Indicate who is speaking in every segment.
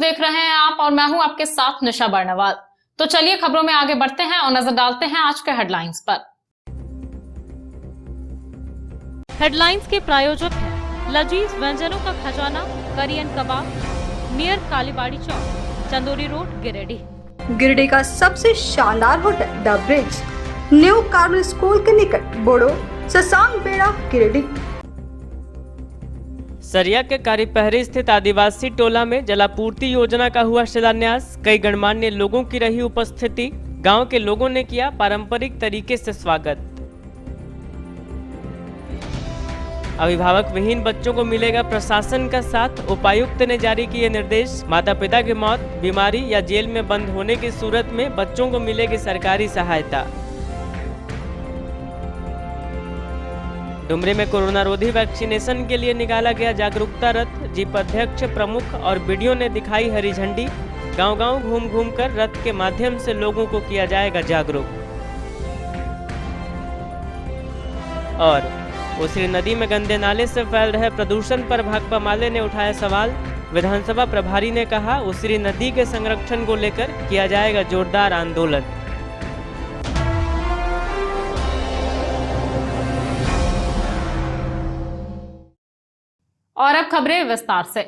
Speaker 1: देख रहे हैं आप और मैं हूं आपके साथ निशा बर्नवाल। तो चलिए खबरों में आगे बढ़ते हैं और नजर डालते हैं आज के हेडलाइंस पर।
Speaker 2: हेडलाइंस के प्रायोजक हैं लजीज व्यंजनों का खजाना करियन कबाब नियर कालीबाड़ी चौक, चंदोरी रोड, गिरिडीह।
Speaker 3: गिरिडीह का सबसे शानदार hotel the bridge, new Carmel school के निकट, बोड़ो ससांग बेड़ा, गिरिडीह।
Speaker 4: सरिया के कारीपहरी स्थित आदिवासी टोला में जलापूर्ति योजना का हुआ शिलान्यास। कई गणमान्य लोगों की रही उपस्थिति। गांव के लोगों ने किया पारंपरिक तरीके से स्वागत। अभिभावक विहीन बच्चों को मिलेगा प्रशासन का साथ। उपायुक्त ने जारी किए निर्देश। माता पिता की मौत, बीमारी या जेल में बंद होने की सूरत में बच्चों को मिलेगी सरकारी सहायता। डुमरी में कोरोना रोधी वैक्सीनेशन के लिए निकाला गया जागरूकता रथ। जीप अध्यक्ष, प्रमुख और बीडीओ ने दिखाई हरी झंडी। गांव-गांव घूम कर रथ के माध्यम से लोगों को किया जाएगा जागरूक। और उसरी नदी में गंदे नाले से फैल रहे प्रदूषण पर भाकपा माले ने उठाया सवाल। विधानसभा प्रभारी ने कहा, उसरी नदी के संरक्षण को लेकर किया जाएगा जोरदार आंदोलन।
Speaker 1: और अब खबरें विस्तार से।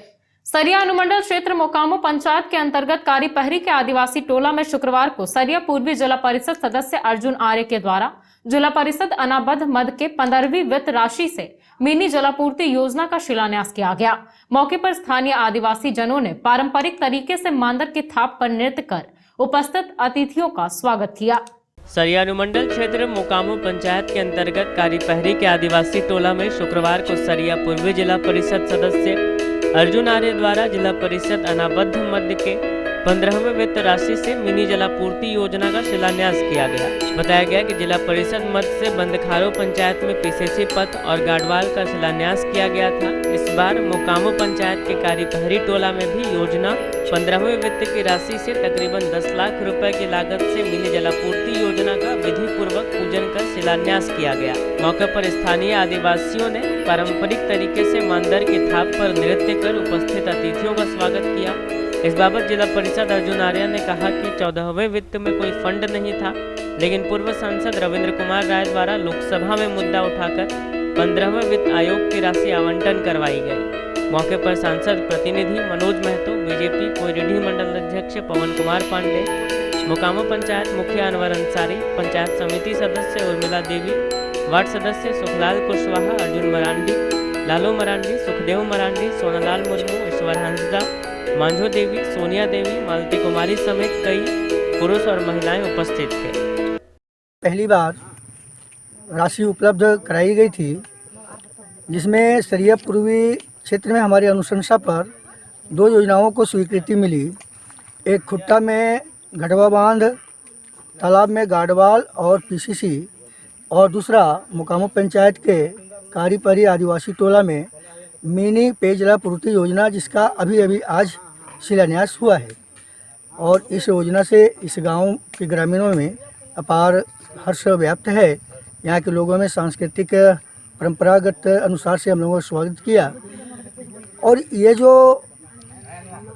Speaker 1: सरिया अनुमंडल क्षेत्र मोकामो पंचायत के अंतर्गत कारीपहरी के आदिवासी टोला में शुक्रवार को सरिया पूर्वी जिला परिषद सदस्य अर्जुन आर्य के द्वारा जिला परिषद अनाबद्ध मद के 15वीं वित्त राशि से मिनी जलापूर्ति योजना का शिलान्यास किया गया। मौके पर स्थानीय आदिवासी जनों ने पारंपरिक तरीके से मांदर की थाप पर नृत्य कर उपस्थित अतिथियों का स्वागत किया।
Speaker 4: सरिया अनुमंडल क्षेत्र मोकामो पंचायत के अंतर्गत कारीपहरी के आदिवासी टोला में शुक्रवार को सरिया पूर्वी जिला परिषद सदस्य अर्जुन आर्य द्वारा जिला परिषद अनाबद्ध मद के 15वें वित्त राशि से मिनी जलापूर्ति योजना का शिलान्यास किया गया। बताया गया कि जिला परिषद मद से बंदखारो पंचायत में पीसीसी पथ और गाडवाल का शिलान्यास किया गया था। इस बार मोकामो पंचायत के कारीपहरी टोला में भी योजना 15वें वित्त की राशि से तकरीबन 10 लाख रुपए की लागत से मिनी जलापूर्ति योजना का विधि पूर्वक पूजन कर शिलान्यास किया गया। मौके पर स्थानीय आदिवासियों ने पारंपरिक तरीके से मांदर की थाप पर नृत्य कर उपस्थित अतिथियों का स्वागत किया। इस बाबत जिला परिषद अर्जुन आर्य ने कहा कि 14वें वित्त में कोई फंड नहीं था, लेकिन पूर्व सांसद रविंद्र कुमार राय द्वारा लोकसभा में मुद्दा उठाकर 15वें वित्त आयोग की राशि आवंटन करवाई गई। मौके पर सांसद प्रतिनिधि मनोज महतो, बीजेपी कोयरिढ़ी मंडल अध्यक्ष पवन कुमार पांडे, मोकामो पंचायत मुखिया अनवर अंसारी, पंचायत समिति सदस्य उर्मिला देवी, वार्ड सदस्य सुखलाल कुशवाहा, अर्जुन मरांडी, लालू मरांडी, सुखदेव मरांडी, सोनालाल मुर्मू, ईश्वर हंसदा, मांझो देवी, सोनिया देवी, मालती कुमारी समेत कई पुरुष और महिलाएं उपस्थित थे।
Speaker 5: पहली बार राशि उपलब्ध कराई गई थी, जिसमें सरिया पूर्वी क्षेत्र में हमारी अनुशंसा पर 2 योजनाओं को स्वीकृति मिली। एक खुट्टा में घटवा बांध, तालाब में गाडवाल और पीसीसी, और दूसरा मोकामो पंचायत के कारीपहरी आदिवासी टोला में मिनी पेयजलापूर्ति योजना, जिसका अभी आज शिलान्यास हुआ है। और इस योजना से इस गांव के ग्रामीणों में अपार हर्ष व्याप्त है। यहाँ के लोगों में सांस्कृतिक परंपरागत अनुसार से हम लोगों का स्वागत किया। और ये जो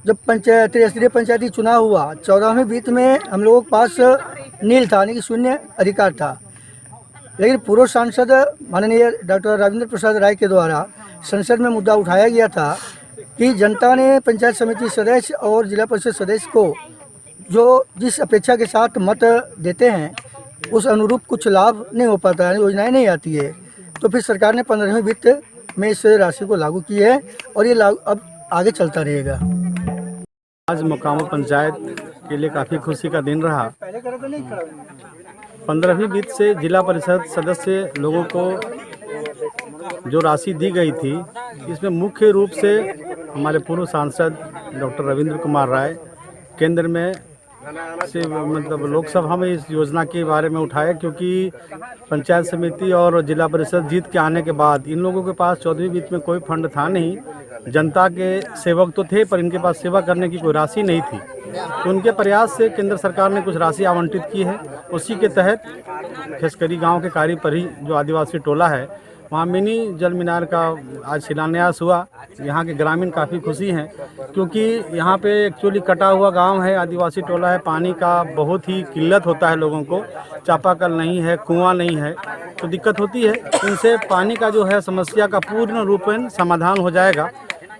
Speaker 5: जब त्रिस्तरीय पंचायती चुनाव हुआ, 14वें वित्त में हम लोगों के पास नील था, यानी कि शून्य अधिकार था, लेकिन पूर्व सांसद माननीय डॉक्टर राजेंद्र प्रसाद राय के द्वारा संसद में मुद्दा उठाया गया था कि जनता ने पंचायत समिति सदस्य और जिला परिषद सदस्य को जो जिस अपेक्षा के साथ मत देते हैं, उस अनुरूप कुछ लाभ नहीं हो पाता है, योजनाएं नहीं आती है। तो फिर सरकार ने 15वें वित्त में इस राशि को लागू की है और ये अब आगे चलता रहेगा।
Speaker 6: आज मोकामो पंचायत के लिए काफ़ी खुशी का दिन रहा। 15वीं वित्त से जिला परिषद सदस्य लोगों को जो राशि दी गई थी, इसमें मुख्य रूप से हमारे पूर्व सांसद डॉक्टर रविंद्र कुमार राय केंद्र में से मतलब लोकसभा में इस योजना के बारे में उठाया, क्योंकि पंचायत समिति और जिला परिषद जीत के आने के बाद इन लोगों के पास 14वीं वित्त में कोई फंड था नहीं। जनता के सेवक तो थे, पर इनके पास सेवा करने की कोई राशि नहीं थी। तो उनके प्रयास से केंद्र सरकार ने कुछ राशि आवंटित की है। उसी के तहत खसकरी गांव के कारीपहरी जो आदिवासी टोला है, वहाँ मिनी जल मीनार का आज शिलान्यास हुआ। यहाँ के ग्रामीण काफ़ी खुशी हैं क्योंकि यहाँ पे एक्चुअली कटा हुआ गांव है, आदिवासी टोला है, पानी का बहुत ही किल्लत होता है लोगों को। चापाकल नहीं है, कुआं नहीं है, तो दिक्कत होती है। इनसे पानी का जो है समस्या का पूर्ण रूपेण समाधान हो जाएगा।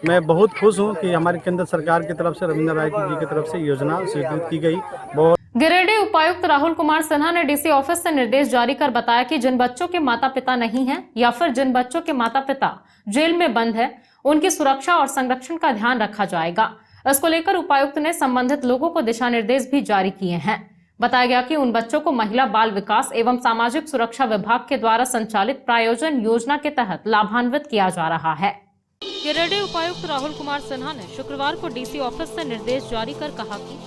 Speaker 6: मैं बहुत खुश हूँ कि हमारी केंद्र सरकार की तरफ से रविंद्र राय जी की तरफ से योजना स्वीकृत की गई। बहुत
Speaker 1: गिरिडीह उपायुक्त राहुल कुमार सिन्हा ने डीसी ऑफिस से निर्देश जारी कर बताया कि जिन बच्चों के माता पिता नहीं हैं या फिर जिन बच्चों के माता पिता जेल में बंद है, उनकी सुरक्षा और संरक्षण का ध्यान रखा जाएगा। इसको लेकर उपायुक्त ने संबंधित लोगों को दिशा निर्देश भी जारी किए हैं। बताया गया कि उन बच्चों को महिला बाल विकास एवं सामाजिक सुरक्षा विभाग के द्वारा संचालित प्रायोजन योजना के तहत लाभान्वित किया जा रहा है।
Speaker 2: गिरिडीह उपायुक्त राहुल कुमार सिन्हा ने शुक्रवार को डीसी ऑफिस से निर्देश जारी कर कहा कि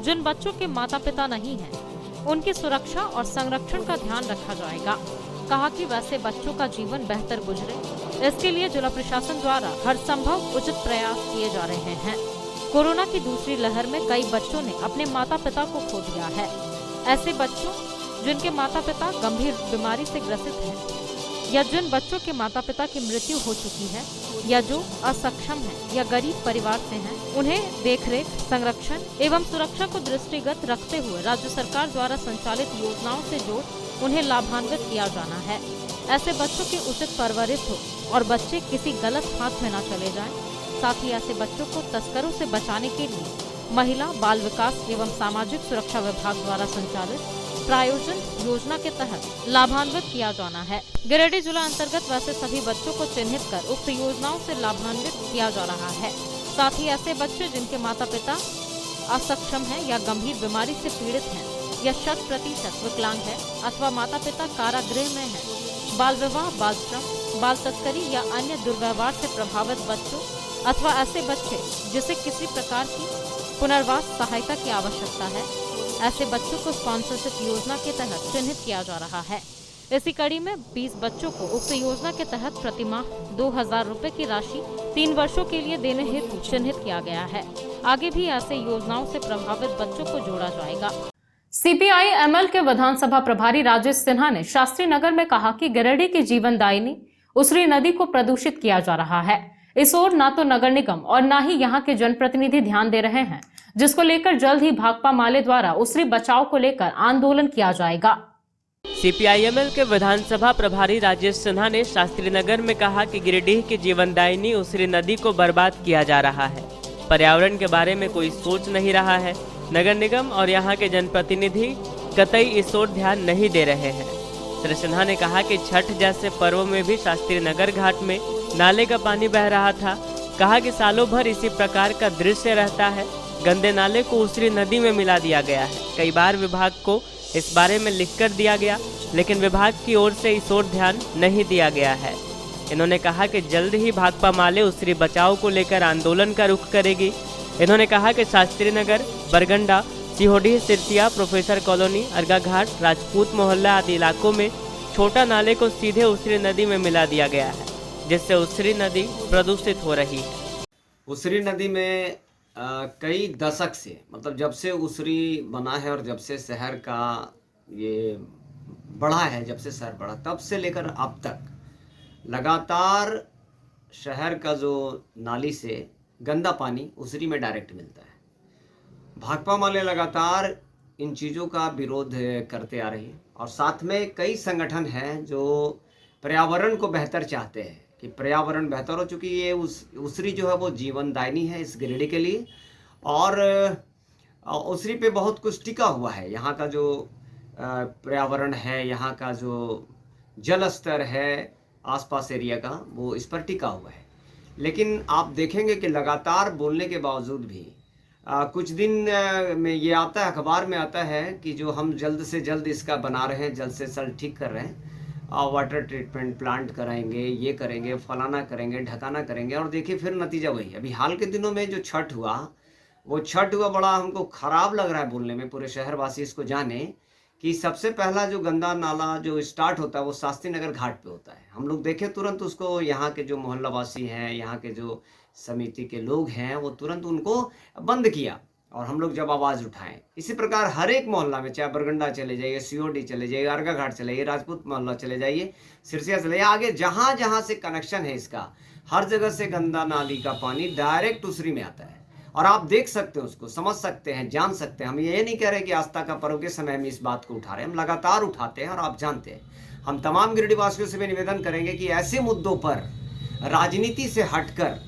Speaker 2: जिन बच्चों के माता पिता नहीं हैं, उनकी सुरक्षा और संरक्षण का ध्यान रखा जाएगा। कहा कि वैसे बच्चों का जीवन बेहतर गुजरे, इसके लिए जिला प्रशासन द्वारा हर संभव उचित प्रयास किए जा रहे हैं। कोरोना की दूसरी लहर में कई बच्चों ने अपने माता पिता को खो दिया है। ऐसे बच्चों जिनके माता पिता गंभीर बीमारी से ग्रसित हैं, या जिन बच्चों के माता पिता की मृत्यु हो चुकी है, या जो असक्षम हैं या गरीब परिवार से हैं, उन्हें देखरेख, संरक्षण एवं सुरक्षा को दृष्टिगत रखते हुए राज्य सरकार द्वारा संचालित योजनाओं से जोड़ उन्हें लाभान्वित किया जाना है। ऐसे बच्चों की उचित परवरिश हो और बच्चे किसी गलत हाथ में न चले जाएं। साथ ही ऐसे बच्चों को तस्करों से बचाने के लिए महिला बाल विकास एवं सामाजिक सुरक्षा विभाग द्वारा संचालित प्रायोजन योजना के तहत लाभान्वित किया जाना है। गिरिडीह जिला अंतर्गत वैसे सभी बच्चों को चिन्हित कर उक्त योजनाओं से लाभान्वित किया जा रहा है। साथ ही ऐसे बच्चे जिनके माता पिता असक्षम हैं या गंभीर बीमारी से पीड़ित हैं, या 100% विकलांग है अथवा माता पिता कारागृह में है, बाल विवाह, बाल श्रम, बाल तस्करी या अन्य दुर्व्यवहार से प्रभावित बच्चों अथवा ऐसे बच्चे जिसे किसी प्रकार की पुनर्वास सहायता की आवश्यकता है, ऐसे बच्चों को स्पॉन्सरशिप योजना के तहत चिन्हित किया जा रहा है। इसी कड़ी में 20 बच्चों को उक्त योजना के तहत प्रतिमाह 2000 रुपए की राशि 3 वर्षों के लिए देने हेतु चिन्हित किया गया है। आगे भी ऐसे योजनाओं से प्रभावित बच्चों को जोड़ा जाएगा।
Speaker 1: सीपीआई एमएल के विधानसभा प्रभारी राजेश सिन्हा ने शास्त्री नगर में कहा कि गिरिडीह की जीवनदायिनी उसरी नदी को प्रदूषित किया जा रहा है। इस ओर न तो नगर निगम और न ही यहाँ के जनप्रतिनिधि ध्यान दे रहे हैं, जिसको लेकर जल्द ही भाकपा माले द्वारा उसरी बचाव को लेकर आंदोलन किया जाएगा।
Speaker 4: सीपीआईएमएल के विधानसभा प्रभारी राजेश सिन्हा ने शास्त्री नगर में कहा कि गिरिडीह की जीवनदायिनी उसरी नदी को बर्बाद किया जा रहा है। पर्यावरण के बारे में कोई सोच नहीं रहा है। नगर निगम और यहाँ के जनप्रतिनिधि कतई इस ओर ध्यान नहीं दे रहे हैं। श्री सिन्हा ने कहा कि छठ जैसे पर्वों में भी शास्त्री नगर घाट में नाले का पानी बह रहा था। कहा कि सालों भर इसी प्रकार का दृश्य रहता है। गंदे नाले को उसरी नदी में मिला दिया गया है। कई बार विभाग को इस बारे में लिख कर दिया गया, लेकिन विभाग की ओर से इस ओर ध्यान नहीं दिया गया है। इन्होंने कहा कि जल्द ही भाकपा माले उसरी बचाव को लेकर आंदोलन का रुख करेगी। इन्होंने कहा कि शास्त्री नगर, बरगंडा, सिहोडीह, सिरसिया, प्रोफेसर कॉलोनी, अर्गा घाट, राजपूत मोहल्ला आदि इलाकों में छोटा नाले को सीधे उसरी नदी में मिला दिया गया है, जिससे उसरी नदी प्रदूषित हो रही है।
Speaker 7: उसरी नदी में कई दशक से, मतलब जब से उसरी बना है और जब से शहर का ये बढ़ा है, जब से शहर बढ़ा तब से लेकर अब तक लगातार शहर का जो नाली से गंदा पानी उसरी में डायरेक्ट मिलता है। भाकपा वाले लगातार इन चीज़ों का विरोध करते आ रही हैं और साथ में कई संगठन हैं जो पर्यावरण को बेहतर चाहते हैं कि पर्यावरण बेहतर हो, चूँकि ये उसरी जो है वो जीवनदायिनी है इस गिरिडीह के लिए और उसरी पे बहुत कुछ टिका हुआ है। यहाँ का जो पर्यावरण है, यहाँ का जो जल स्तर है आसपास एरिया का, वो इस पर टिका हुआ है। लेकिन आप देखेंगे कि लगातार बोलने के बावजूद भी कुछ दिन में ये आता है, अखबार में आता है कि जो हम जल्द से जल्द इसका बना रहे हैं, जल्द से जल्द ठीक कर रहे हैं, वाटर ट्रीटमेंट प्लांट कराएंगे, ये करेंगे, फलाना करेंगे, ढकाना करेंगे, और देखिए फिर नतीजा वही। अभी हाल के दिनों में जो छठ हुआ, वो छठ हुआ बड़ा हमको ख़राब लग रहा है बोलने में, पूरे शहरवासी इसको जाने कि सबसे पहला जो गंदा नाला जो स्टार्ट होता है वो शास्त्री नगर घाट पे होता है। हम लोग देखें तुरंत उसको, यहाँ के जो मोहल्लावासी हैं, यहाँ के जो समिति के लोग हैं, वो तुरंत उनको बंद किया और हम लोग जब आवाज़ उठाएं। इसी प्रकार हर एक मोहल्ला में, चाहे बरगंडा चले जाइए, सीओडी चले जाइए, अर्गा घाट चले जाइए, राजपूत मोहल्ला चले जाइए, सिरसिया चले जाइए, आगे जहाँ जहाँ से कनेक्शन है इसका, हर जगह से गंदा नाली का पानी डायरेक्ट उसरी में आता है। और आप देख सकते हैं, उसको समझ सकते हैं, जान सकते हैं। हम ये नहीं कह रहे कि आस्था का पर्व के समय में इस बात को उठा रहे हैं, हम लगातार उठाते हैं और आप जानते हैं। हम तमाम गिरिडीह वासियों से भी निवेदन करेंगे कि ऐसे मुद्दों पर राजनीति से हटकर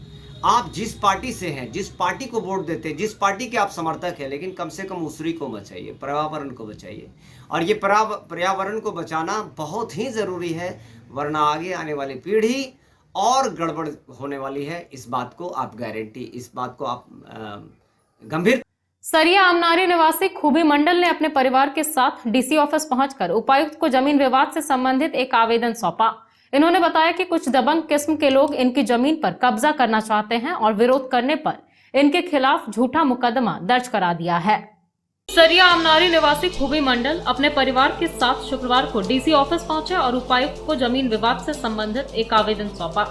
Speaker 7: आप जिस पार्टी से हैं, जिस पार्टी को वोट देते हैं, जिस पार्टी के आप समर्थक हैं, लेकिन कम से कम उसरी को बचाइए, पर्यावरण को बचाइए। और ये पर्यावरण को बचाना बहुत ही ज़रूरी है, वरना आगे आने वाली पीढ़ी और गड़बड़ होने वाली है। इस बात को आप गारंटी, इस बात को आप गंभीर।
Speaker 1: सरिया आमनारी निवासी खूबी मंडल ने अपने परिवार के साथ डीसी ऑफिस पहुंचकर उपायुक्त को जमीन विवाद से संबंधित एक आवेदन सौंपा। इन्होंने बताया कि कुछ दबंग किस्म के लोग इनकी जमीन पर कब्जा करना चाहते हैं और विरोध करने पर इनके खिलाफ झूठा मुकदमा दर्ज करा दिया है। सरिया आमनारी निवासी खूबी मंडल अपने परिवार के साथ शुक्रवार को डीसी ऑफिस पहुंचे और उपायुक्त को जमीन विवाद से संबंधित एक आवेदन सौंपा।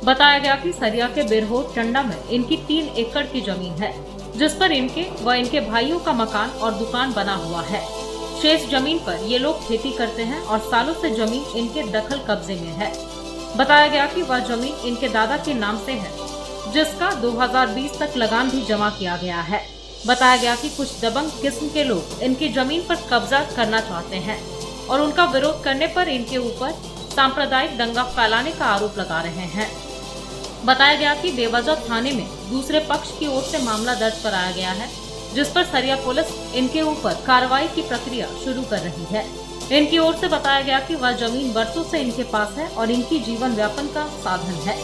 Speaker 1: बताया गया कि सरिया के बिरहोर चंडा में इनकी 3 एकड़ की जमीन है, जिस पर इनके व इनके भाइयों का मकान और दुकान बना हुआ है। शेष जमीन पर ये लोग खेती करते हैं और सालों से जमीन इनके दखल कब्जे में है। बताया गया कि वह जमीन इनके दादा के नाम से है, जिसका 2020 तक लगान भी जमा किया गया है। बताया गया कि कुछ दबंग किस्म के लोग इनकी जमीन पर कब्जा करना चाहते हैं और उनका विरोध करने पर इनके ऊपर सांप्रदायिक दंगा फैलाने का आरोप लगा रहे हैं। बताया गया कि बेवजह थाने में दूसरे पक्ष की ओर से मामला दर्ज कराया गया है, जिस पर सरिया पुलिस इनके ऊपर कार्रवाई की प्रक्रिया शुरू कर रही है। इनकी ओर से बताया गया कि वह जमीन वर्षों से इनके पास है और इनकी जीवन व्यापन का साधन है,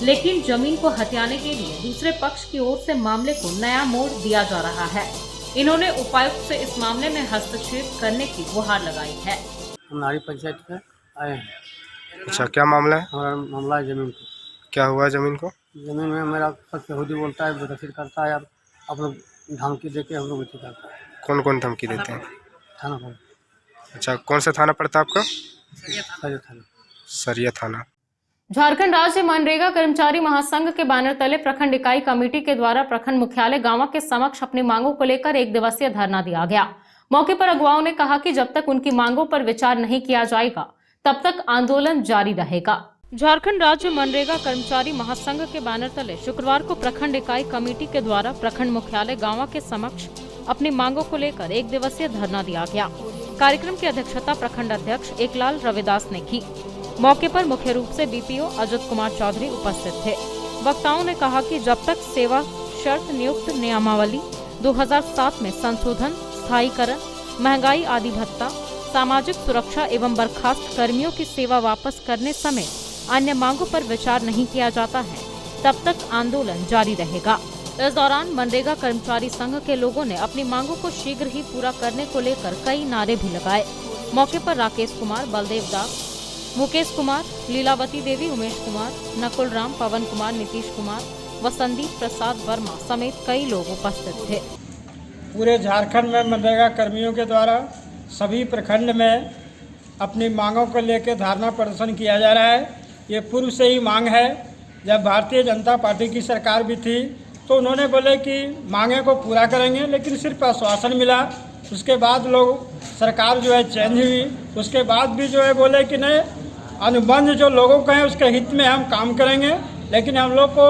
Speaker 1: लेकिन जमीन को हथियाने के लिए दूसरे पक्ष की ओर से मामले को नया मोड़ दिया जा रहा है। इन्होंने उपायुक्त से इस मामले में हस्तक्षेप करने की गुहार लगाई है।
Speaker 5: हमारी पंचायत में आए हैं।
Speaker 8: अच्छा, क्या मामला है?
Speaker 5: हमारा मामला है जमीन को।
Speaker 8: क्या हुआ जमीन को?
Speaker 5: जमीन में मेरा सब यहूदी बोलता है, बेदखल करता है, आप लोग धमकी देके हम लोग बेची करता है।
Speaker 8: कौन कौन धमकी देते हैं?
Speaker 5: थाना पर।
Speaker 8: अच्छा, कौन सा थाना पड़ता है आपका?
Speaker 5: सरिया थाना।
Speaker 8: सरिया थाना।
Speaker 1: झारखंड राज्य मनरेगा कर्मचारी महासंघ के बैनर तले प्रखंड इकाई कमेटी के द्वारा प्रखंड मुख्यालय गांव के समक्ष अपनी मांगों को लेकर 1 दिवसीय धरना दिया गया। मौके पर अगुवाओं ने कहा कि जब तक उनकी मांगों पर विचार नहीं किया जाएगा, तब तक आंदोलन जारी रहेगा। झारखंड राज्य मनरेगा कर्मचारी महासंघ के बैनर तले शुक्रवार को प्रखंड इकाई कमेटी के द्वारा प्रखंड मुख्यालय गांव के समक्ष अपनी मांगों को लेकर 1 दिवसीय धरना दिया गया। कार्यक्रम की अध्यक्षता प्रखंड अध्यक्ष एकलाल रविदास ने की। मौके पर मुख्य रूप से बीपीओ अजित कुमार चौधरी उपस्थित थे। वक्ताओं ने कहा कि जब तक सेवा शर्त नियुक्त नियमावली 2007 में संशोधन, स्थायीकरण, महंगाई आदि भत्ता, सामाजिक सुरक्षा एवं बर्खास्त कर्मियों की सेवा वापस करने समेत अन्य मांगों पर विचार नहीं किया जाता है, तब तक आंदोलन जारी रहेगा। इस दौरान मनरेगा कर्मचारी संघ के लोगों ने अपनी मांगों को शीघ्र ही पूरा करने को लेकर कई नारे भी लगाए। मौके पर राकेश कुमार, बलदेव दास, मुकेश कुमार, लीलावती देवी, उमेश कुमार, नकुल राम, पवन कुमार, नीतीश कुमार व संदीप प्रसाद वर्मा समेत कई लोग उपस्थित थे।
Speaker 9: पूरे झारखंड में मनरेगा कर्मियों के द्वारा सभी प्रखंड में अपनी मांगों को लेकर धरना प्रदर्शन किया जा रहा है। ये पूर्व से ही मांग है। जब भारतीय जनता पार्टी की सरकार भी थी तो उन्होंने बोले कि मांगे को पूरा करेंगे, लेकिन सिर्फ आश्वासन मिला। उसके बाद लोग सरकार जो है चेंज हुई, उसके बाद भी जो है बोले कि नहीं, अनुबंध जो लोगों का है उसके हित में हम काम करेंगे। लेकिन हम लोग को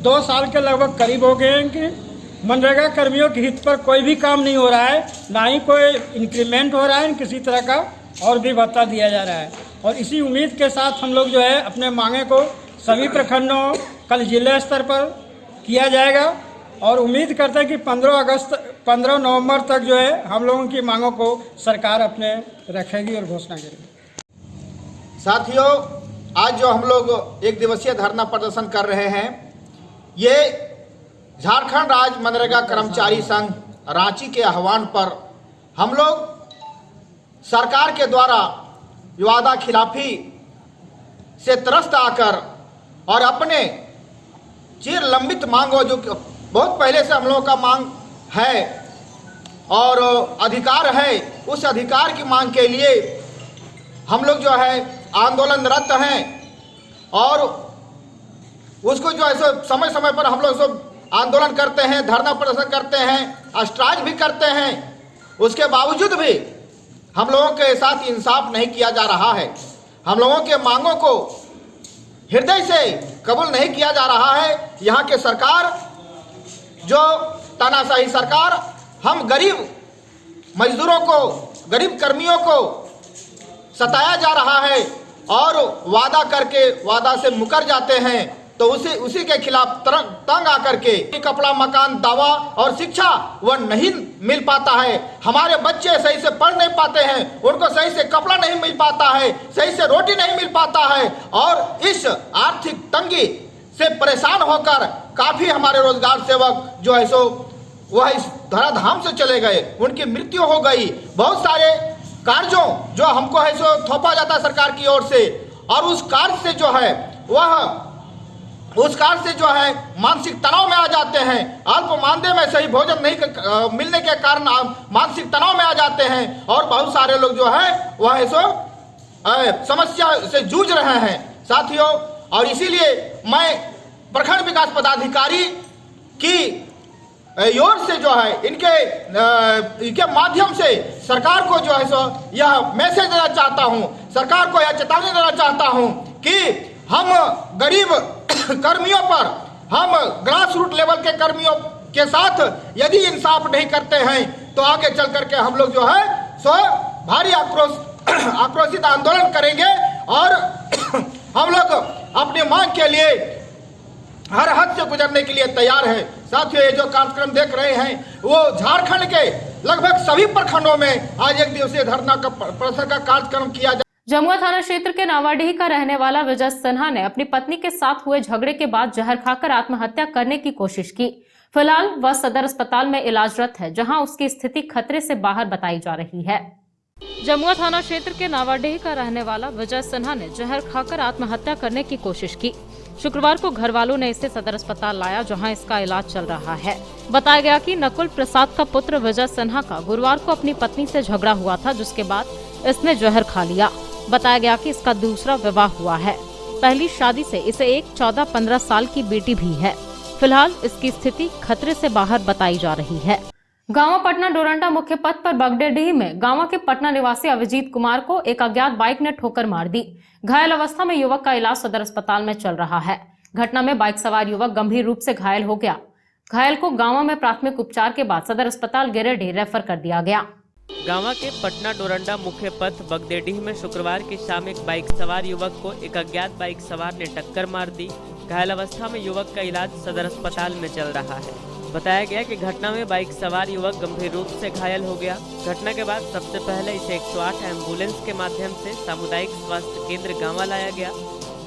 Speaker 9: 2 साल के लगभग करीब हो गए हैं कि मनरेगा कर्मियों के हित पर कोई भी काम नहीं हो रहा है, ना ही कोई इंक्रीमेंट हो रहा है, किसी तरह का और भी भत्ता दिया जा रहा है। और इसी उम्मीद के साथ हम लोग जो है अपने मांगे को सभी प्रखंडों, कल जिला स्तर पर किया जाएगा और उम्मीद करते हैं कि 15 नवंबर तक जो है हम लोगों की मांगों को सरकार अपने रखेगी और घोषणा करेगी।
Speaker 10: साथियों, आज जो हम लोग 1 दिवसीय धरना प्रदर्शन कर रहे हैं, ये झारखंड राज्य मनरेगा कर्मचारी संघ रांची के आह्वान पर हम लोग सरकार के द्वारा वादा खिलाफी से त्रस्त आकर और अपने चिर लंबित मांगों, जो बहुत पहले से हम लोगों का मांग है और अधिकार है, उस अधिकार की मांग के लिए हम लोग जो है आंदोलनरत हैं और उसको जो है समय समय पर हम लोग सब आंदोलन करते हैं, धरना प्रदर्शन करते हैं। स्ट्राइक भी करते हैं, उसके बावजूद भी हम लोगों के साथ इंसाफ नहीं किया जा रहा है। हम लोगों के मांगों को हृदय से कबूल नहीं किया जा रहा है। यहाँ के सरकार, जो तानाशाही सरकार, हम गरीब मजदूरों को, गरीब कर्मियों को सताया जा रहा है और वादा करके वादा से मुकर जाते हैं, तो उसी के खिलाफ तंग आकर के कपड़ा, मकान, दवा और शिक्षा वह नहीं मिल पाता है। हमारे बच्चे सही से पढ़ नहीं पाते हैं, उनको सही से कपड़ा नहीं मिल पाता है, सही से रोटी नहीं मिल पाता है और इस आर्थिक तंगी से परेशान होकर काफ़ी हमारे रोजगार सेवक जो है सो वह इस धराधाम से चले गए, उनकी मृत्यु हो गई। बहुत सारे कार्यों जो हमको है सो थोपा जाता है सरकार की ओर से, और उस कार्य से जो है मानसिक तनाव में आ जाते हैं। अल्प मानदेय में सही भोजन नहीं मिलने के कारण मानसिक तनाव में आ जाते हैं और बहुत सारे लोग जो है वह है सो समस्या से जूझ रहे हैं साथियों। और इसीलिए मैं प्रखंड विकास पदाधिकारी की ओर से जो है इनके माध्यम से सरकार को जो है सो यह मैसेज देना चाहता हूं, सरकार को यह चेतावनी देना चाहता हूं कि हम गरीब कर्मियों पर, हम ग्रास रूट लेवल के कर्मियों के साथ यदि इंसाफ नहीं करते हैं तो आगे चल करके हम लोग जो है सो भारी आक्रोशित आंदोलन करेंगे और हम लोग अपनी मांग के लिए हर हद से गुजरने के लिए तैयार है। साथियों, ये जो कार्यक्रम देख रहे हैं वो झारखंड के लगभग सभी प्रखंडों में आज एक दिवसीय धरना का प्रदर्शन का कार्यक्रम किया जा।
Speaker 1: जमुआ थाना क्षेत्र के नावाडीह का रहने वाला विजय सिन्हा ने अपनी पत्नी के साथ हुए झगड़े के बाद जहर खाकर आत्महत्या करने की कोशिश की। फिलहाल वह सदर अस्पताल में इलाजरत है, जहां उसकी स्थिति खतरे से बाहर बताई जा रही है।
Speaker 2: जमुआ थाना क्षेत्र के नावाडीह का रहने वाला विजय सिन्हा ने जहर खाकर आत्महत्या करने की कोशिश की। शुक्रवार को घर वालों ने इसे सदर अस्पताल लाया, जहां इसका इलाज चल रहा है। बताया गया कि नकुल प्रसाद का पुत्र विजय सिन्हा का गुरुवार को अपनी पत्नी से झगड़ा हुआ था, जिसके बाद इसने जहर खा लिया। बताया गया कि इसका दूसरा विवाह हुआ है। पहली शादी से इसे एक 14-15 साल की बेटी भी है। फिलहाल इसकी स्थिति खतरे से बाहर बताई जा रही है।
Speaker 1: गांवा पटना डोरंडा मुख्य पथ पर बगडेडीह में गांवा के पटना निवासी अभिजीत कुमार को एक अज्ञात बाइक ने ठोकर मार दी। घायल अवस्था में युवक का इलाज सदर अस्पताल में चल रहा है। घटना में बाइक सवार युवक गंभीर रूप से घायल हो गया। घायल को गांवा में प्राथमिक उपचार के बाद सदर अस्पताल गिरिडीह रेफर कर दिया गया।
Speaker 4: गांवा के पटना डोरंडा मुख्य पथ बगडेडीह में शुक्रवार की शाम एक बाइक सवार युवक को एक अज्ञात बाइक सवार ने टक्कर मार दी। घायल अवस्था में युवक का इलाज सदर अस्पताल में चल रहा है। बताया गया कि घटना में बाइक सवार युवक गंभीर रूप से घायल हो गया। घटना के बाद सबसे पहले इसे 108 एम्बुलेंस के माध्यम से सामुदायिक स्वास्थ्य केंद्र गांवा लाया गया,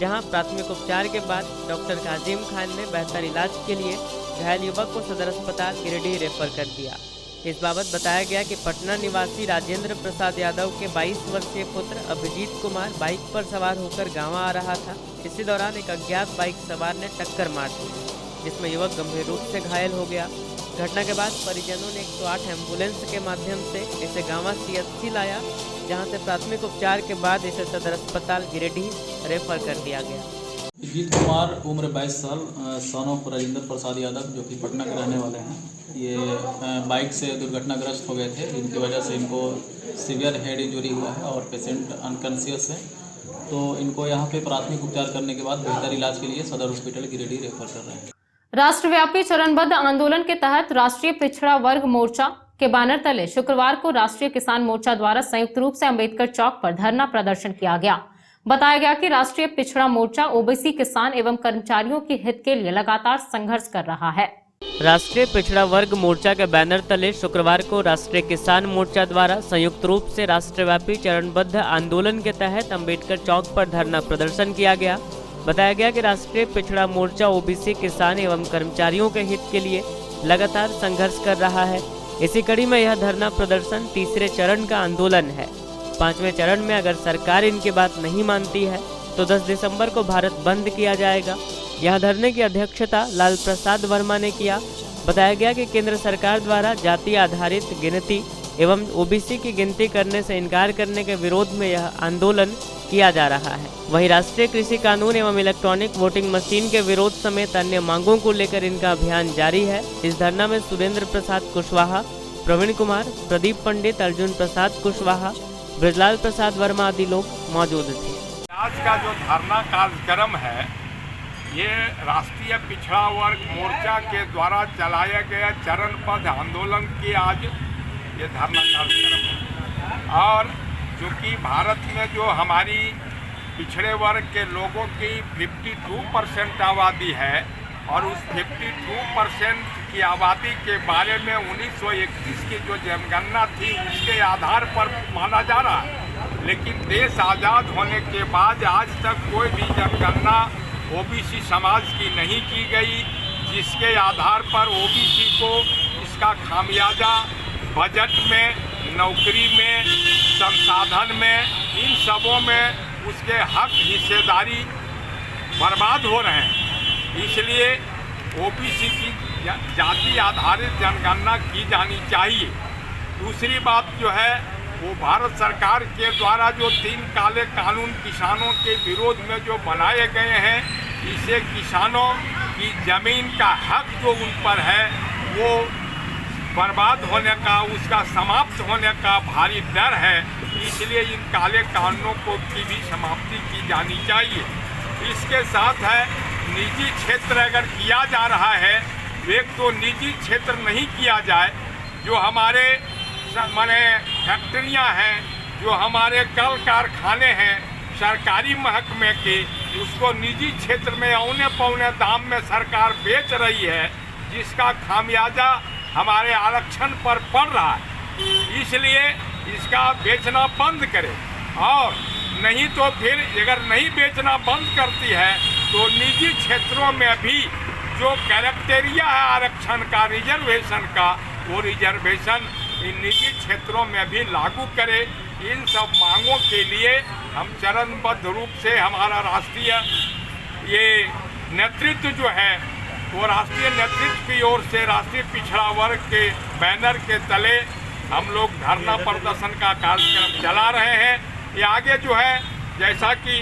Speaker 4: जहां प्राथमिक उपचार के बाद डॉक्टर काजिम खान ने बेहतर इलाज के लिए घायल युवक को सदर अस्पताल गिरिडीह रेफर कर दिया। इस बाबत बताया गया कि पटना निवासी राजेंद्र प्रसाद यादव के 22 वर्षीय पुत्र अभिजीत कुमार बाइक पर सवार होकर गांवा आ रहा था। इसी दौरान एक अज्ञात बाइक सवार ने टक्कर मार दी, जिसमें युवक गंभीर रूप से घायल हो गया। घटना के बाद परिजनों ने 108 एम्बुलेंस के माध्यम से इसे गांवा CHC लाया, जहां से प्राथमिक उपचार के बाद इसे सदर अस्पताल गिरिडीह रेफर कर दिया गया।
Speaker 11: अभिजीत कुमार उम्र 22 साल, सन ऑफ राजेंद्र प्रसाद यादव, जो कि पटना के रहने वाले हैं। ये बाइक से दुर्घटनाग्रस्त हो गए थे, जिनकी वजह से इनको सीवियर हेड इंजरी हुआ है और पेशेंट अनकॉन्शियस है। तो इनको यहाँ पे प्राथमिक उपचार करने के बाद बेहतर इलाज के लिए सदर हॉस्पिटल गिरिडीह रेफर कर रहे हैं।
Speaker 1: राष्ट्रव्यापी चरणबद्ध आंदोलन के तहत राष्ट्रीय पिछड़ा वर्ग मोर्चा के बैनर तले शुक्रवार को राष्ट्रीय किसान मोर्चा द्वारा संयुक्त रूप से अंबेडकर चौक पर धरना प्रदर्शन किया गया। बताया गया कि राष्ट्रीय पिछड़ा मोर्चा ओबीसी किसान एवं कर्मचारियों के हित के लिए लगातार संघर्ष कर रहा है।
Speaker 4: राष्ट्रीय पिछड़ा वर्ग मोर्चा के बैनर तले शुक्रवार को राष्ट्रीय किसान मोर्चा द्वारा संयुक्त रूप से राष्ट्रव्यापी चरणबद्ध आंदोलन के तहत अंबेडकर चौक पर धरना प्रदर्शन किया गया। बताया गया कि राष्ट्रीय पिछड़ा मोर्चा ओबीसी किसान एवं कर्मचारियों के हित के लिए लगातार संघर्ष कर रहा है। इसी कड़ी में यह धरना प्रदर्शन तीसरे चरण का आंदोलन है। 5वें चरण में अगर सरकार इनकी बात नहीं मानती है तो 10 दिसंबर को भारत बंद किया जाएगा। यह धरने की अध्यक्षता लाल प्रसाद वर्मा ने किया। बताया गया कि केंद्र सरकार द्वारा जाति आधारित गिनती एवं ओबीसी की गिनती करने से इनकार करने के विरोध में यह आंदोलन किया जा रहा है। वहीं राष्ट्रीय कृषि कानून एवं इलेक्ट्रॉनिक वोटिंग मशीन के विरोध समेत अन्य मांगों को लेकर इनका अभियान जारी है। इस धरना में सुरेंद्र प्रसाद कुशवाहा, प्रवीण कुमार, प्रदीप पंडित, अर्जुन प्रसाद कुशवाहा, ब्रजलाल प्रसाद वर्मा आदि लोग मौजूद थे।
Speaker 12: आज का जो धरना कार्यक्रम है, ये राष्ट्रीय पिछड़ा वर्ग मोर्चा के द्वारा चलाया गया चरणबद्ध आंदोलन की आज ये धरना कार्यक्रम है। और चूँकि भारत में जो हमारी पिछड़े वर्ग के लोगों की 52% आबादी है और उस 52% की आबादी के बारे में 1931 की जो जनगणना थी उसके आधार पर माना जा रहा है, लेकिन देश आज़ाद होने के बाद आज तक कोई भी जनगणना ओबीसी समाज की नहीं की गई, जिसके आधार पर ओबीसी को इसका खामियाजा बजट में, नौकरी में, संसाधन में, इन सबों में उसके हक हिस्सेदारी बर्बाद हो रहे हैं। इसलिए ओबीसी की जाति आधारित जनगणना की जानी चाहिए। दूसरी बात जो है वो भारत सरकार के द्वारा जो 3 काले कानून किसानों के विरोध में जो बनाए गए हैं, इससे किसानों की ज़मीन का हक जो उन पर है वो बर्बाद होने का, उसका समाप्त होने का भारी डर है। इसलिए इन काले कानूनों को की भी समाप्ति की जानी चाहिए। इसके साथ है निजी क्षेत्र अगर किया जा रहा है, एक तो निजी क्षेत्र नहीं किया जाए, जो हमारे माने फैक्ट्रियां हैं, जो हमारे कल कारखाने हैं सरकारी महकमे के, उसको निजी क्षेत्र में औने पौने दाम में सरकार बेच रही है, जिसका खामियाजा हमारे आरक्षण पर पड़ रहा है। इसलिए इसका बेचना बंद करें, और नहीं तो फिर अगर नहीं बेचना बंद करती है तो निजी क्षेत्रों में भी जो कैरेक्टेरिया है आरक्षण का, रिजर्वेशन का, वो रिजर्वेशन इन निजी क्षेत्रों में भी लागू करे। इन सब मांगों के लिए हम चरणबद्ध रूप से हमारा राष्ट्रीय ये नेतृत्व जो है वो राष्ट्रीय नेतृत्व की ओर से राष्ट्रीय पिछड़ा वर्ग के बैनर के तले हम लोग धरना प्रदर्शन का कार्यक्रम चला रहे हैं। ये आगे जो है जैसा कि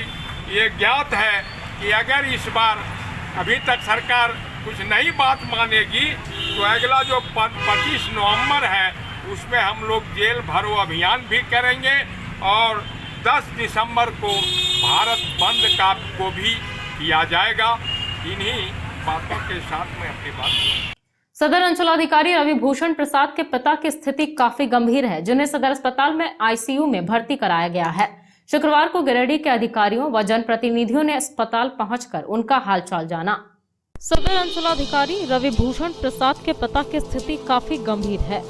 Speaker 12: ये ज्ञात है कि अगर इस बार अभी तक सरकार कुछ नई बात मानेगी तो अगला जो 25 नवंबर है उसमें हम लोग जेल भरो अभियान भी करेंगे, और 10 दिसंबर को भारत बंद का को भी किया जाएगा। इन्हीं बातों के साथ में अपनी बात।
Speaker 1: सदर अंचलाधिकारी रवि भूषण प्रसाद के पिता की स्थिति काफी गंभीर है, जिन्हें सदर अस्पताल में आईसीयू में भर्ती कराया गया है। शुक्रवार को गिरिडीह के अधिकारियों व जनप्रतिनिधियों ने अस्पताल पहुंचकर उनका हालचाल जाना।
Speaker 2: सदर अंचलाधिकारी रवि भूषण प्रसाद के पिता की स्थिति काफी गंभीर है,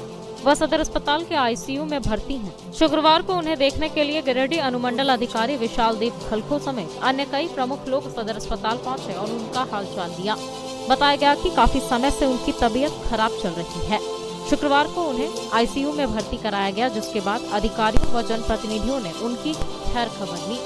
Speaker 2: वह सदर अस्पताल के आईसीयू में भर्ती हैं। शुक्रवार को उन्हें देखने के लिए गिरिडीह अनुमंडल अधिकारी विशाल दीप खलखो समेत अन्य कई प्रमुख लोग सदर अस्पताल पहुंचे और उनका हालचाल लिया। बताया गया कि काफी समय से उनकी तबीयत खराब चल रही है। शुक्रवार को उन्हें आईसीयू में भर्ती कराया गया, जिसके बाद अधिकारियों व जनप्रतिनिधियों ने उनकी खैर खबर ली।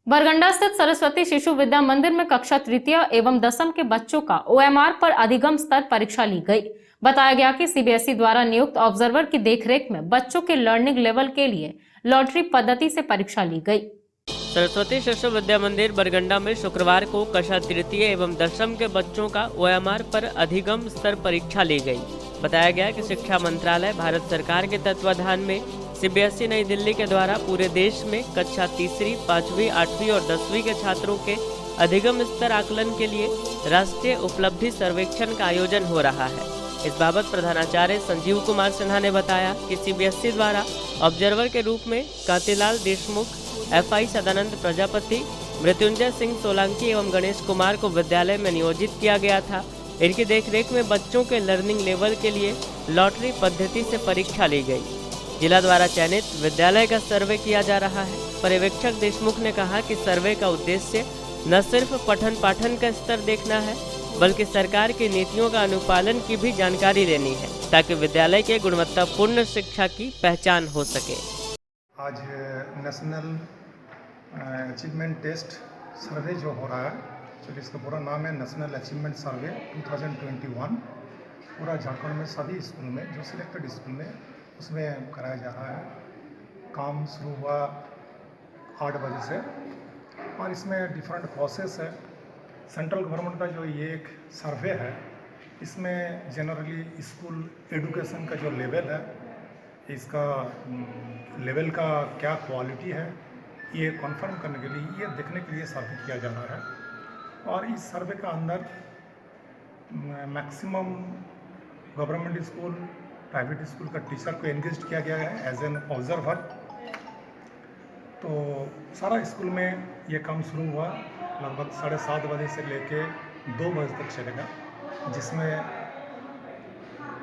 Speaker 1: बरगंडा स्थित सरस्वती शिशु विद्या मंदिर में कक्षा तृतीय एवं 10वीं के बच्चों का ओएमआर पर अधिगम स्तर परीक्षा ली गई। बताया गया कि सीबीएसई द्वारा नियुक्त ऑब्जर्वर की देखरेख में बच्चों के लर्निंग लेवल के लिए लॉटरी पद्धति से परीक्षा ली गई।
Speaker 4: सरस्वती शिशु विद्या मंदिर बरगंडा में शुक्रवार को कक्षा तृतीय एवं 10वीं के बच्चों का ओएमआर पर अधिगम स्तर परीक्षा ली गई। बताया गया कि शिक्षा मंत्रालय भारत सरकार के तत्वाधान में सीबीएसई नई दिल्ली के द्वारा पूरे देश में कक्षा तीसरी, 5वीं, 8वीं और 10वीं के छात्रों के अधिगम स्तर आकलन के लिए राष्ट्रीय उपलब्धि सर्वेक्षण का आयोजन हो रहा है। इस बाबत प्रधानाचार्य संजीव कुमार सिन्हा ने बताया कि सीबीएसई द्वारा ऑब्जर्वर के रूप में कांतिलाल देशमुख, एफआई सदानंद प्रजापति, मृत्युंजय सिंह सोलंकी एवं गणेश कुमार को विद्यालय में नियोजित किया गया था। इनकी देखरेख में बच्चों के लर्निंग लेवल के लिए लॉटरी पद्धति से परीक्षा ली गई। जिला द्वारा चयनित विद्यालय का सर्वे किया जा रहा है। पर्यवेक्षक देशमुख ने कहा कि सर्वे का उद्देश्य न सिर्फ पठन पाठन का स्तर देखना है, बल्कि सरकार की नीतियों का अनुपालन की भी जानकारी लेनी है, ताकि विद्यालय के गुणवत्तापूर्ण शिक्षा की पहचान हो सके।
Speaker 13: आज नेशनल अचीवमेंट टेस्ट सर्वे जो हो रहा है, चलिए इसका पूरा नाम है नेशनल अचीवमेंट सर्वे 2021, पूरा झारखंड में सभी स्कूल में जो सिलेक्टेड स्कूल में उसमें कराया जा रहा है। काम शुरू हुआ 8 बजे से और इसमें डिफरेंट प्रोसेस है। सेंट्रल गवर्नमेंट का जो ये एक सर्वे है, इसमें जनरली स्कूल एजुकेशन का जो लेवल है, इसका लेवल का क्या क्वालिटी है, ये कंफर्म करने के लिए, ये देखने के लिए सर्वे किया जा रहा है। और इस सर्वे का अंदर maximum government school, private school का टीचर को एंगेज किया गया है एज एन ऑब्जर्वर। तो सारा स्कूल में ये काम शुरू हुआ लगभग 7:30 बजे से लेके 2 बजे तक चलेगा, जिसमें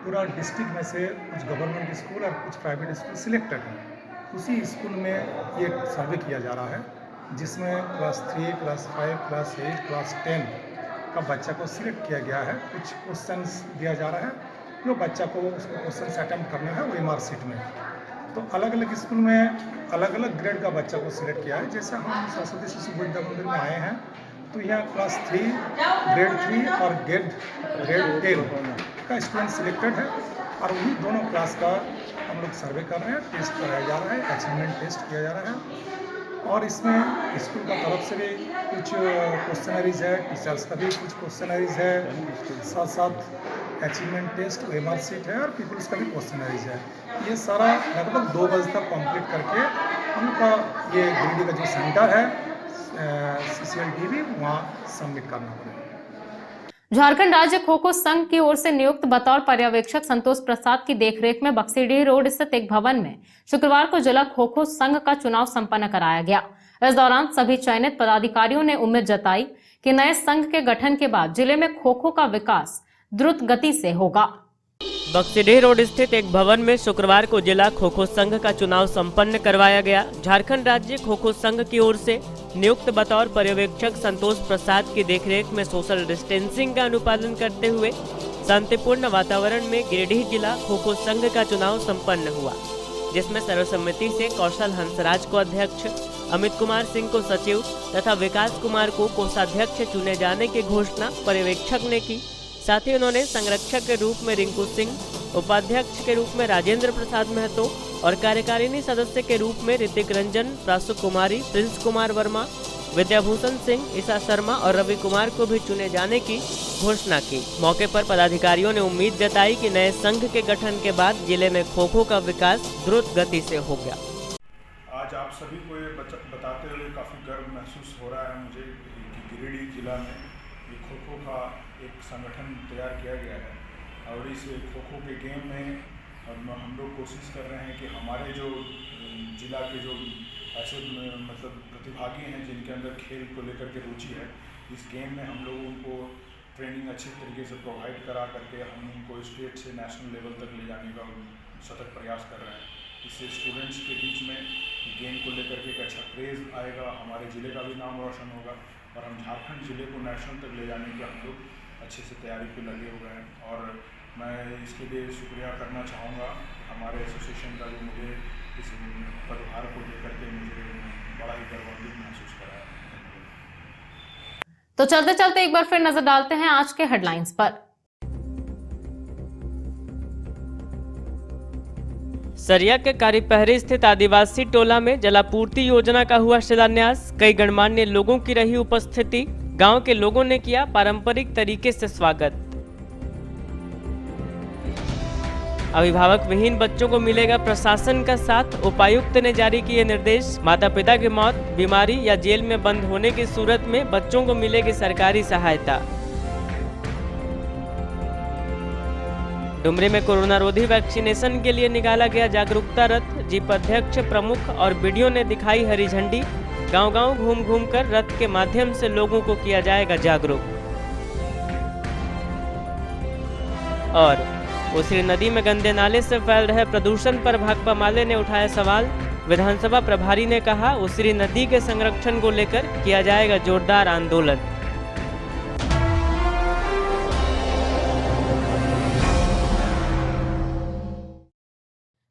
Speaker 13: पूरा डिस्ट्रिक्ट में से कुछ गवर्नमेंट स्कूल और कुछ प्राइवेट स्कूल सिलेक्टेड हैं। उसी स्कूल में ये सर्वे किया जा रहा है, जिसमें क्लास 3, क्लास 5, क्लास 8, क्लास 10 का बच्चा को सिलेक्ट किया गया है। कुछ क्वेश्चंस दिया जा रहा है, जो बच्चा को उसको क्वेश्चंस अटेम्प्ट करना है OMR शीट में। तो अलग अलग स्कूल में अलग अलग ग्रेड का बच्चा को सिलेक्ट किया है। जैसे हम सरस्वती शिशु विद्या मंदिर में आए हैं, तो यहाँ क्लास 3, ग्रेड 3 और ग्रेड 10 का स्टूडेंट सिलेक्टेड है, और वही दोनों क्लास का हम लोग सर्वे कर रहे हैं, टेस्ट कराया जा रहा है, अचीवमेंट टेस्ट किया जा रहा है। और इसमें स्कूल का तरफ से भी कुछ क्वेश्चनरीज है, टीचर्स का भी कुछ क्वेश्चनरीज है, साथ साथ अचीवमेंट टेस्ट, OMR शीट है और पीपल्स का भी क्वेश्चनरीज है। ये सारा लगभग 2 बजे तक कंप्लीट करके उनका ये गिरिडीह का जो सेंटर है CCLDB, वहाँ सबमिट करना पड़ेगा।
Speaker 1: झारखंड राज्य खो खो संघ की ओर से नियुक्त बतौर पर्यवेक्षक संतोष प्रसाद की देखरेख में बक्सीडीह रोड स्थित एक भवन में शुक्रवार को जिला खो खो संघ का चुनाव संपन्न कराया गया। इस दौरान सभी चयनित पदाधिकारियों ने उम्मीद जताई कि नए संघ के गठन के बाद जिले में खो खो का विकास द्रुत गति से होगा।
Speaker 4: बक्सीडीह रोड स्थित एक भवन में शुक्रवार को जिला खो खो संघ का चुनाव संपन्न करवाया गया। झारखंड राज्य खो खो संघ की ओर से नियुक्त बतौर पर्यवेक्षक संतोष प्रसाद की देखरेख में सोशल डिस्टेंसिंग का अनुपालन करते हुए शांतिपूर्ण वातावरण में गिरिडीह जिला खो खो संघ का चुनाव संपन्न हुआ, जिसमें सर्वसम्मति से कौशल हंसराज को अध्यक्ष, अमित कुमार सिंह को सचिव तथा विकास कुमार को कोषाध्यक्ष चुने जाने की घोषणा पर्यवेक्षक ने की। साथ ही उन्होंने संरक्षक के रूप में रिंकू सिंह, उपाध्यक्ष के रूप में राजेंद्र प्रसाद महतो और कार्यकारिणी सदस्य के रूप में ऋतिक रंजन, प्रासु कुमारी, प्रिंस कुमार वर्मा, विद्याभूषण सिंह, ईसा शर्मा और रवि कुमार को भी चुने जाने की घोषणा की। मौके पर पदाधिकारियों ने उम्मीद जताई कि नए संघ के गठन के बाद जिले में खो खो का विकास द्रुत गति से हो गया।
Speaker 14: आज आप सभी को ये बताते हुए काफ़ी गर्व महसूस हो रहा है मुझे कि गिरिडीह जिला में ये खो खो का एक संगठन तैयार किया गया है। और इस खो खो के गेम में हम लोग कोशिश कर रहे हैं कि हमारे जो जिला के जो ऐसे मतलब प्रतिभागी हैं जिनके अंदर खेल को लेकर के रुचि है, इस गेम में हम लोग उनको ट्रेनिंग अच्छे तरीके से प्रोवाइड करा करके हम उनको स्टेट से नेशनल लेवल तक ले जाने का सतत प्रयास कर रहे हैं। इससे स्टूडेंट्स के बीच में गेम को लेकर के एक अच्छा क्रेज़ आएगा, हमारे ज़िले का भी नाम रोशन होगा और हम झारखंड ज़िले को नेशनल तक ले जाने के हम लोग अच्छे से तैयारी पे लगे हुए हैं। और मैं इसके लिए शुक्रिया करना चाहूँगा हमारे एसोसिएशन का, जो मुझे इस पदभार को लेकर के मुझे बड़ा ही गर्वान्वित महसूस कराया।
Speaker 1: तो चलते चलते एक बार फिर नजर डालते हैं आज के हेडलाइंस पर।
Speaker 4: सरिया के कारीपहरी स्थित आदिवासी टोला में जलापूर्ति योजना का हुआ शिलान्यास। कई गणमान्य लोगों की रही उपस्थिति। गांव के लोगों ने किया पारंपरिक तरीके से स्वागत। अभिभावक विहीन बच्चों को मिलेगा प्रशासन का साथ। उपायुक्त ने जारी किए निर्देश। माता पिता की मौत, बीमारी या जेल में बंद होने की सूरत में बच्चों को मिलेगी सरकारी सहायता। डुमरी में कोरोना रोधी वैक्सीनेशन के लिए निकाला गया जागरूकता रथ। जीप अध्यक्ष, प्रमुख और बीडीओ ने दिखाई हरी झंडी। गांव-गांव घूम कर रथ के माध्यम से लोगों को किया जाएगा जागरूक। और उसरी नदी में गंदे नाले से फैल रहे प्रदूषण पर भाकपा माले ने उठाया सवाल। विधानसभा प्रभारी ने कहा, उसरी नदी के संरक्षण को लेकर किया जाएगा जोरदार आंदोलन।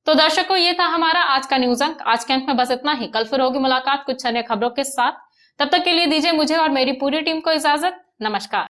Speaker 1: तो दर्शकों, ये था हमारा आज का न्यूज अंक। आज के अंक में बस इतना ही। कल फिर होगी मुलाकात कुछ अन्य खबरों के साथ। तब तक के लिए दीजिए मुझे और मेरी पूरी टीम को इजाजत। नमस्कार।